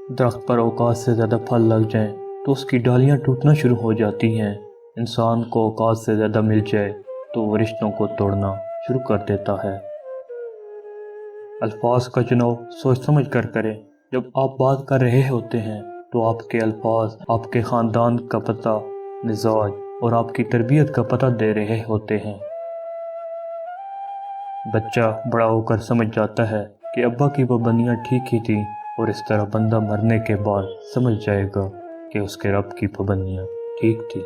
درخت پر اوقات سے زیادہ پھل لگ جائیں تو اس کی ڈالیاں ٹوٹنا شروع ہو جاتی ہیں۔ انسان کو اوقات سے زیادہ مل جائے تو وہ رشتوں کو توڑنا شروع کر دیتا ہے۔ الفاظ کا چناؤ سوچ سمجھ کر کریں۔ جب آپ بات کر رہے ہوتے ہیں تو آپ کے الفاظ آپ کے خاندان کا پتہ، مزاج اور آپ کی تربیت کا پتہ دے رہے ہوتے ہیں۔ بچہ بڑا ہو کر سمجھ جاتا ہے کہ ابا کی پابندیاں ٹھیک ہی تھیں، اور اس طرح بندہ مرنے کے بعد سمجھ جائے گا کہ اس کے رب کی پابندیاں ٹھیک تھی۔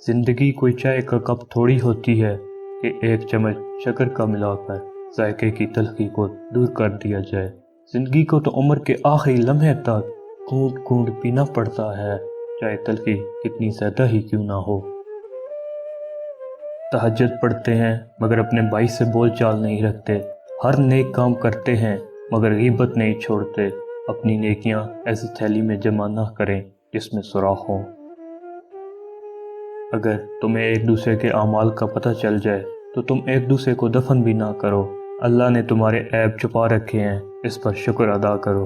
زندگی کوئی چائے کا کپ تھوڑی ہوتی ہے کہ ایک چمچ شکر کا ملا کر ذائقے کی تلخی کو دور کر دیا جائے۔ زندگی کو تو عمر کے آخری لمحے تک گھونٹ گھونٹ پینا پڑتا ہے، چاہے تلخی کتنی زیادہ ہی کیوں نہ ہو۔ تہجد پڑھتے ہیں مگر اپنے بھائی سے بول چال نہیں رکھتے، ہر نیک کام کرتے ہیں مگر غیبت نہیں چھوڑتے۔ اپنی نیکیاں ایسی تھیلی میں جمع نہ کریں جس میں سوراخ ہوں۔ اگر تمہیں ایک دوسرے کے اعمال کا پتہ چل جائے تو تم ایک دوسرے کو دفن بھی نہ کرو۔ اللہ نے تمہارے عیب چھپا رکھے ہیں، اس پر شکر ادا کرو،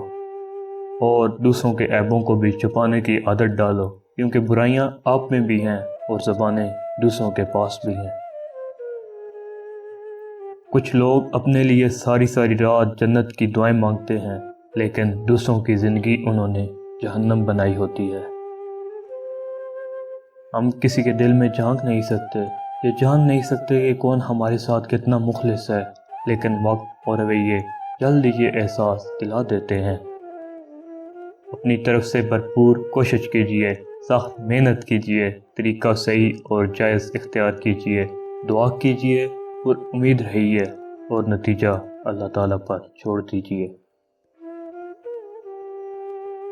اور دوسروں کے عیبوں کو بھی چھپانے کی عادت ڈالو، کیونکہ برائیاں آپ میں بھی ہیں اور زبانیں دوسروں کے پاس بھی ہیں۔ کچھ لوگ اپنے لیے ساری ساری رات جنت کی دعائیں مانگتے ہیں، لیکن دوسروں کی زندگی انہوں نے جہنم بنائی ہوتی ہے۔ ہم کسی کے دل میں جھانک نہیں سکتے، یہ جان نہیں سکتے کہ کون ہمارے ساتھ کتنا مخلص ہے، لیکن وقت اور رویے جلد ہی یہ احساس دلا دیتے ہیں۔ اپنی طرف سے بھرپور کوشش کیجیے، سخت محنت کیجیے، طریقہ صحیح اور جائز اختیار کیجیے، دعا کیجیے اور امید رہیے، اور نتیجہ اللہ تعالیٰ پر چھوڑ دیجیے۔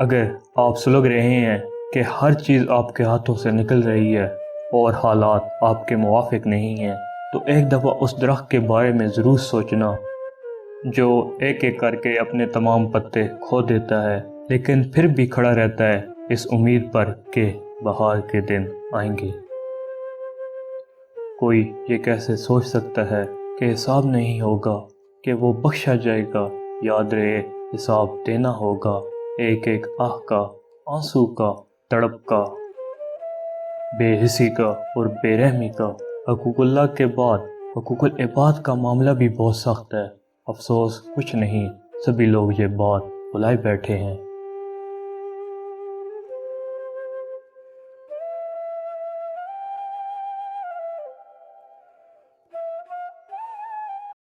اگر آپ سلگ رہے ہیں کہ ہر چیز آپ کے ہاتھوں سے نکل رہی ہے اور حالات آپ کے موافق نہیں ہیں، تو ایک دفعہ اس درخت کے بارے میں ضرور سوچنا جو ایک ایک کر کے اپنے تمام پتے کھو دیتا ہے، لیکن پھر بھی کھڑا رہتا ہے اس امید پر کہ بہار کے دن آئیں گے۔ کوئی یہ کیسے سوچ سکتا ہے کہ حساب نہیں ہوگا، کہ وہ بخشا جائے گا؟ یاد رہے، حساب دینا ہوگا، ایک ایک آہ کا، آنسو کا، تڑپ کا، بے حسی کا اور بے رحمی کا۔ حقوق اللہ کے بعد حقوق العباد کا معاملہ بھی بہت سخت ہے۔ افسوس کچھ نہیں، سبھی لوگ یہ بات بھلائے بیٹھے ہیں۔